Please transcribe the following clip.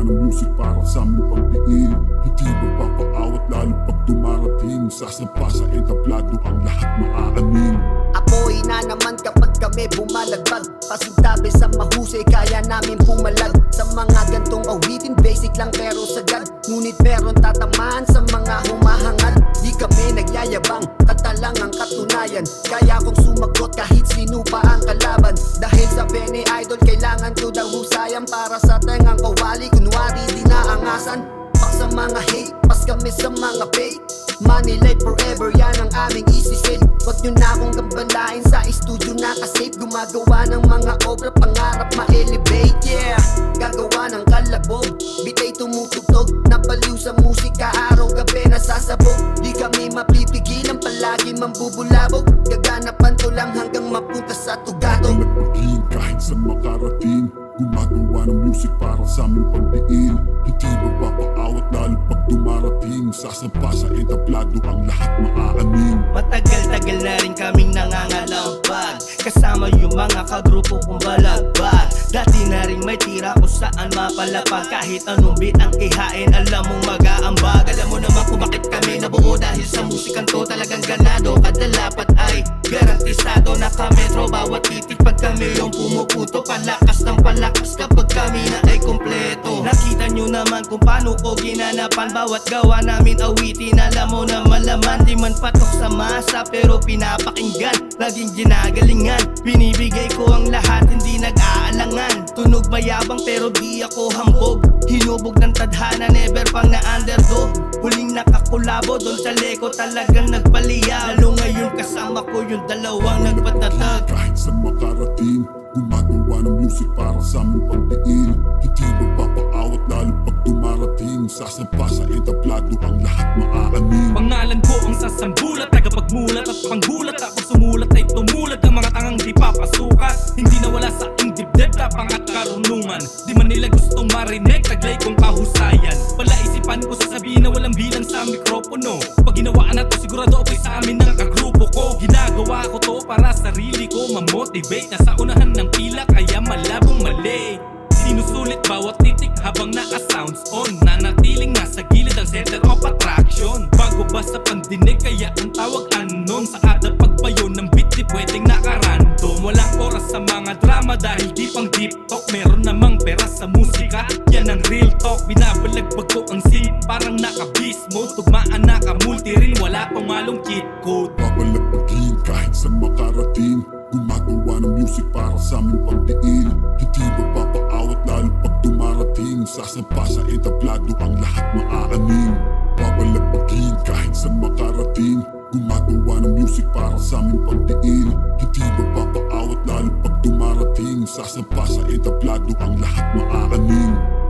ng music para sa aming pagdiin. Hindi magpapaawat lalo pag dumarating. Sasampa sa entablado ang lahat maaamin. Apoy na naman kapag kami bumalagbag. Pasintabi sa mahusay kaya namin pumalag. Sa mga gantong awitin basic lang pero sagad. Ngunit meron tatamaan sa mga humahangad. Di kami nagyayabang, kata lang ang katunayan. Kaya kong sumagot kahit sino pa ang kalaban. Dahil sa Benny Idol kailangan ko daw husayan. Para sa tengang kawali kunwari di naangasan. Pak sa mga hate, pas kami sa mga fake. Money life forever, yan ang aming isi-save. Wag nyo na akong gambalain sa studio nakasafe. Gumagawa ng mga obra, pangarap ma-elevate. Yeah, gagawa ng kalabog, bitay tumutugtog. Napaliw sa musika, araw-gabi nasasabog. Di kami mapipigilan, palagi mambubulabog. Gaganapan ko lang hanggang mapunta sa tugatog. Nagpaging kahit sa makarating. Gumagawa ng music para sa aming pagdiin. Hindi magpapaawat lalo pag dumarating. Sasampa sa entablado ang lahat maaamin. Matagal-tagal na rin kaming nangangalambag. Kasama yung mga kagrupo kong balagbag. Dati na rin may tira kung saan mapalapag. Kahit anong beat ang ihain, alam mong mag-aambag. Alam mo naman kung bakit kami nabuo. Dahil sa musikang to talagang ganado. Kadalapat ay garantisado na kametro. Bawat titik pag kami yung pumuputo. Palakas ng palakas kapag kami na ay kompleto. Nakita nyo naman kung paano ko ginanapan. Bawat gawa namin awitin, alam mo na malaman. Di man patok sa masa pero pinapakinggan. Laging ginagalingan, binibigay ko ang lahat, hindi nag-aalangan. Tunog mayabang pero di ako hambog. Hinubog ng tadhana, never pang na-underdog. Huling nakakulabo doon sa leko, talagang nagpaliyab. Lalo ngayon kasama ko yung dalawang nagpatatag. Kahit sa makarating, gumagawa ng music para sa aming pagdiin. Hindi magpapaawat lalo pag dumarating. Sasampa sa entablado ang lahat maaamin. Pangalan ko ang sasambulat, tagapagmulat at panggulat. Ako sumulat ay tumulat ang mga tangang di papasukat. Hindi nawala sa aking dibdib, tapang at karunungan. Di man nila gustong marinig, taglay kong kahusayan. Palaisipan ko sasabihin na walang bilang sa mikropono. Pag ginawaan na to sigurado okay sa amin ng kagrupo ko. Ginagawa ko to para sarili ko mamotivate. Nasa unahan ng pila kaya malabong mali. Sinusulit bawat titik habang naka-sounds on. Nanatiling nasa gilid ang center of attraction. Bago ba sa pandinig kaya ang tawag anon. Sa kada pagbayo ng beat di pwedeng nakarandom. Walang oras sa mga drama dahil di pang deep talk. Meron namang pera sa musika, yan ang real talk. Binabalagbag ko ang scene parang naka-beast mode. Tugmaan naka-multi rin, wala pang malong cheat code. Babalagbagin kahit sa makarating. Gumagawa ng music para sa aming pagdiin. Hindi magpapaawat lalo pag dumarating. Sasampa sa entablado ang lahat maaamin. Babalagbagin kahit sa makarating. Gumagawa ng music para sa aming pagdiin. Hindi magpapaawat lalo pag dumarating. Sasampa sa entablado ang lahat maaamin.